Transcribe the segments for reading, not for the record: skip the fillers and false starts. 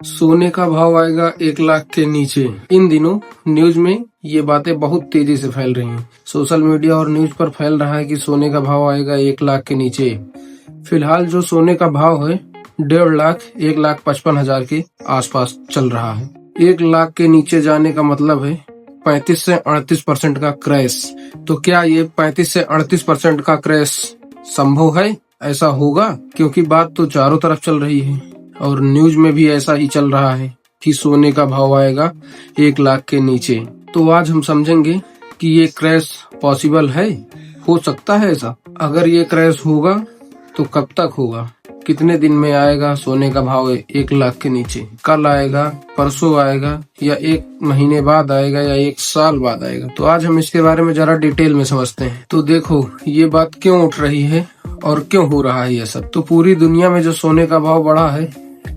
सोने का भाव आएगा 1 लाख के नीचे। इन दिनों न्यूज में ये बातें बहुत तेजी से फैल रही हैं। सोशल मीडिया और न्यूज पर फैल रहा है कि सोने का भाव आएगा 1 लाख के नीचे। फिलहाल जो सोने का भाव है 1.5 लाख 1,55,000 के आसपास चल रहा है। 1 लाख के नीचे जाने का मतलब है 35 से 38% का क्रैश। तो क्या ये 35 से 38% का क्रैश संभव है? ऐसा होगा? क्योंकि बात तो चारों तरफ चल रही है और न्यूज में भी ऐसा ही चल रहा है कि सोने का भाव आएगा 1 लाख के नीचे। तो आज हम समझेंगे कि ये क्रैश पॉसिबल है, हो सकता है ऐसा। अगर ये क्रैश होगा तो कब तक होगा, कितने दिन में आएगा सोने का भाव 1 लाख के नीचे? कल आएगा, परसों आएगा, या 1 महीने बाद आएगा, या 1 साल बाद आएगा? तो आज हम इसके बारे में जरा डिटेल में समझते हैं। तो देखो, ये बात क्यों उठ रही है और क्यों हो रहा है ये सब। तो पूरी दुनिया में जो सोने का भाव बढ़ा है,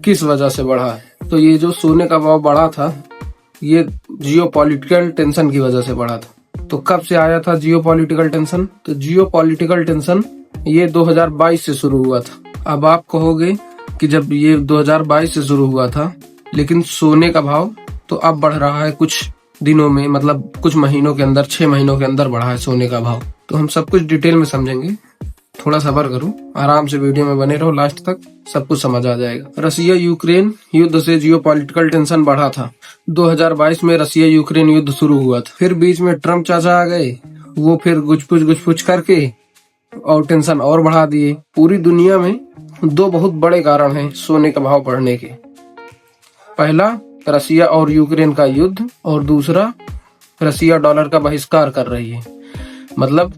किस वजह से बढ़ा है? तो ये जो सोने का भाव बढ़ा था, ये जियोपॉलिटिकल टेंशन की वजह से बढ़ा था। तो कब से आया था जियोपॉलिटिकल टेंशन? तो जियोपॉलिटिकल टेंशन ये 2022 से शुरू हुआ था। अब आप कहोगे कि जब ये 2022 से शुरू हुआ था, लेकिन सोने का भाव तो अब बढ़ रहा है कुछ दिनों में, मतलब कुछ महीनों के अंदर, 6 महीनों के अंदर बढ़ा है सोने का भाव। तो हम सब कुछ डिटेल में समझेंगे। थोड़ा सब्र करो, आराम से वीडियो में बने रहो, लास्ट तक सब कुछ समझ आ जाएगा। रसिया यूक्रेन युद्ध से जियोपॉलिटिकल टेंशन बढ़ा था। 2022 में रसिया यूक्रेन युद्ध शुरू हुआ था। फिर बीच में ट्रम्प चाचा आ गए, वो फिर गुछ करके और टेंशन और बढ़ा दिए। पूरी दुनिया में 2 बहुत बड़े कारण हैं सोने का भाव बढ़ने के। पहला, रसिया और यूक्रेन का युद्ध, और दूसरा, रसिया डॉलर का बहिष्कार कर रही है। मतलब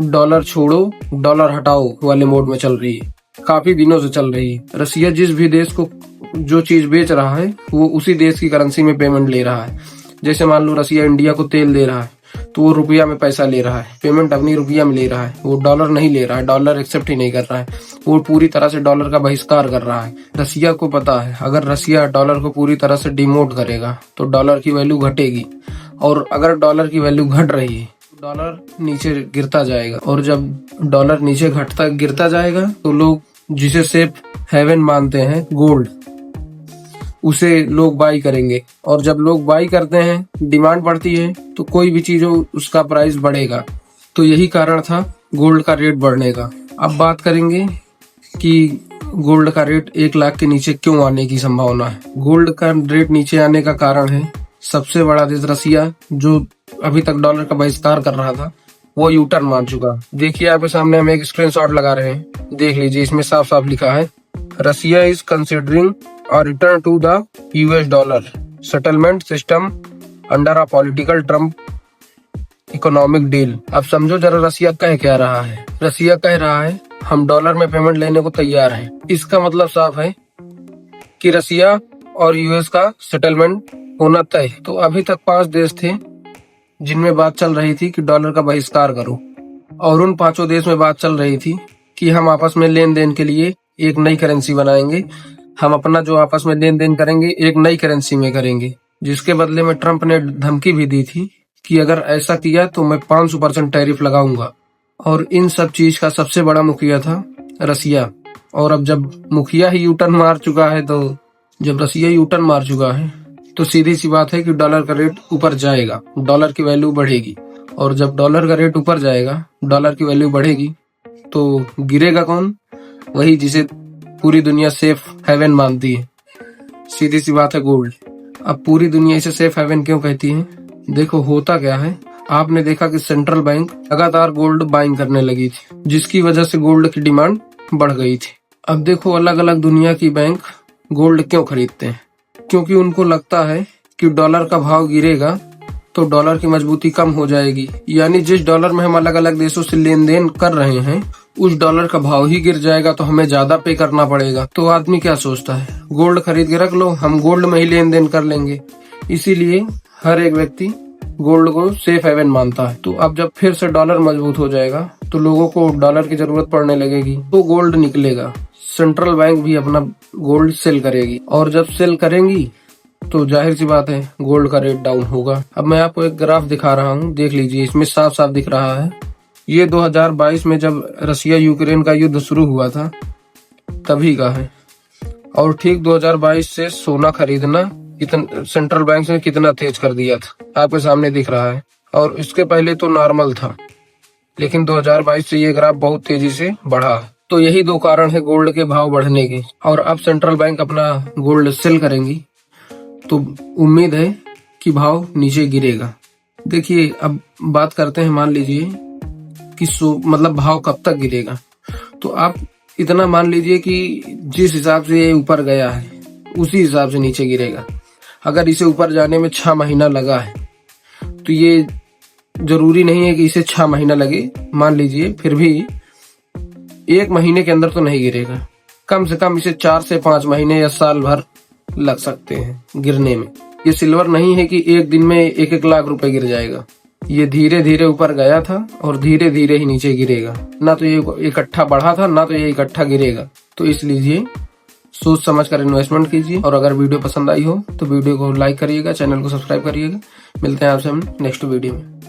डॉलर छोड़ो डॉलर हटाओ वाले मोड में चल रही है, काफी दिनों से चल रही है। रसिया जिस भी देश को जो चीज बेच रहा है, वो उसी देश की करेंसी में पेमेंट ले रहा है। जैसे मान लो रसिया इंडिया को तेल दे रहा है, तो वो रुपया में पैसा ले रहा है, पेमेंट अपनी रुपया में ले रहा है, वो डॉलर नहीं ले रहा है, डॉलर एक्सेप्ट ही नहीं कर रहा है। वो पूरी तरह से डॉलर का बहिष्कार कर रहा है। रसिया को पता है, अगर रसिया डॉलर को पूरी तरह से डिमोट करेगा तो डॉलर की वैल्यू घटेगी, और अगर डॉलर की वैल्यू घट रही है, डॉलर नीचे गिरता जाएगा। और जब डॉलर नीचे घटता गिरता जाएगा तो लोग जिसे सेफ हेवन मानते हैं, गोल्ड, उसे लोग बाई करेंगे। और जब लोग बाई करते हैं, डिमांड बढ़ती है, तो कोई भी चीज हो उसका प्राइस बढ़ेगा। तो यही कारण था गोल्ड का रेट बढ़ने का। अब बात करेंगे कि गोल्ड का रेट 1 लाख के नीचे क्यों आने की संभावना है। गोल्ड का रेट नीचे आने का कारण है सबसे बड़ा देश रसिया, जो अभी तक डॉलर का बहिष्कार कर रहा था, वो यू टर्न मार चुका। देखिए आपके सामने हम एक स्क्रीनशॉट लगा रहे हैं, देख लीजिए, इसमें साफ साफ लिखा है, Russia is considering a return to the US dollar settlement system under a political Trump economic deal. अब समझो जरा रसिया कह क्या रहा है। रसिया कह रहा है हम डॉलर में पेमेंट लेने को तैयार हैं। इसका मतलब साफ है कि रसिया और यूएस का सेटलमेंट होना तय। तो अभी तक 5 देश थे जिनमें बात चल रही थी कि डॉलर का बहिष्कार करो, और उन 5 देश में बात चल रही थी कि हम आपस में लेन देन के लिए एक नई करेंसी बनाएंगे, हम अपना जो आपस में लेन देन करेंगे एक नई करेंसी में करेंगे। जिसके बदले में ट्रम्प ने धमकी भी दी थी कि अगर ऐसा किया तो मैं 500% टैरिफ लगाऊंगा। और इन सब चीज का सबसे बड़ा मुखिया था रसिया। और अब जब मुखिया ही यू टर्न मार चुका है, तो जब रसिया यू टर्न मार चुका है, तो सीधी सी बात है कि डॉलर का रेट ऊपर जाएगा, डॉलर की वैल्यू बढ़ेगी। और जब डॉलर का रेट ऊपर जाएगा, डॉलर की वैल्यू बढ़ेगी, तो गिरेगा कौन? वही जिसे पूरी दुनिया सेफ हेवन मानती है। सीधी सी बात है, गोल्ड। अब पूरी दुनिया इसे सेफ हेवन क्यों कहती है? देखो होता क्या है, आपने देखा कि सेंट्रल बैंक लगातार गोल्ड बाइंग करने लगी थी, जिसकी वजह से गोल्ड की डिमांड बढ़ गई थी। अब देखो, अलग अलग दुनिया की बैंक गोल्ड क्यों खरीदते हैं? क्योंकि उनको लगता है कि डॉलर का भाव गिरेगा तो डॉलर की मजबूती कम हो जाएगी। यानी जिस डॉलर में हम अलग अलग देशों से लेन देन कर रहे हैं, उस डॉलर का भाव ही गिर जाएगा, तो हमें ज्यादा पे करना पड़ेगा। तो आदमी क्या सोचता है, गोल्ड खरीद के रख लो, हम गोल्ड में ही लेन देन कर लेंगे। इसीलिए हर एक व्यक्ति गोल्ड को सेफ हेवन मानता है। तो अब जब फिर से डॉलर मजबूत हो जाएगा, तो लोगों को डॉलर की जरूरत पड़ने लगेगी, तो गोल्ड निकलेगा। सेंट्रल बैंक भी अपना गोल्ड सेल करेगी, और जब सेल करेंगी तो जाहिर सी बात है गोल्ड का रेट डाउन होगा। अब मैं आपको एक ग्राफ दिखा रहा हूँ, देख लीजिए, इसमें साफ साफ दिख रहा है। ये 2022 में जब रसिया यूक्रेन का युद्ध शुरू हुआ था, तभी का है। और ठीक 2022 से सोना खरीदना सेंट्रल बैंक ने कितना तेज कर दिया था, आपके सामने दिख रहा है। और इसके पहले तो नॉर्मल था, लेकिन 2022 से ये ग्राफ बहुत तेजी से बढ़ा। तो यही दो कारण है गोल्ड के भाव बढ़ने के। और अब सेंट्रल बैंक अपना गोल्ड सेल करेंगी तो उम्मीद है कि भाव नीचे गिरेगा। देखिए अब बात करते हैं, मान लीजिए कि मतलब भाव कब तक गिरेगा। तो आप इतना मान लीजिए कि जिस हिसाब से ये ऊपर गया है उसी हिसाब से नीचे गिरेगा। अगर इसे ऊपर जाने में 6 महीना लगा है तो ये जरूरी नहीं है कि इसे 6 महीना लगे, मान लीजिए फिर भी 1 महीने के अंदर तो नहीं गिरेगा। कम से कम इसे 4 से 5 महीने या साल भर लग सकते हैं गिरने में। ये सिल्वर नहीं है कि एक दिन में 1-1 लाख रुपए गिर जाएगा। ये धीरे धीरे ऊपर गया था और धीरे धीरे ही नीचे गिरेगा। ना तो ये इकट्ठा बढ़ा था, ना तो ये इकट्ठा गिरेगा। तो इसलिए सोच समझ कर इन्वेस्टमेंट कीजिए। और अगर वीडियो पसंद आई हो तो वीडियो को लाइक करिएगा, चैनल को सब्सक्राइब करिएगा। मिलते हैं आपसे हम नेक्स्ट वीडियो में।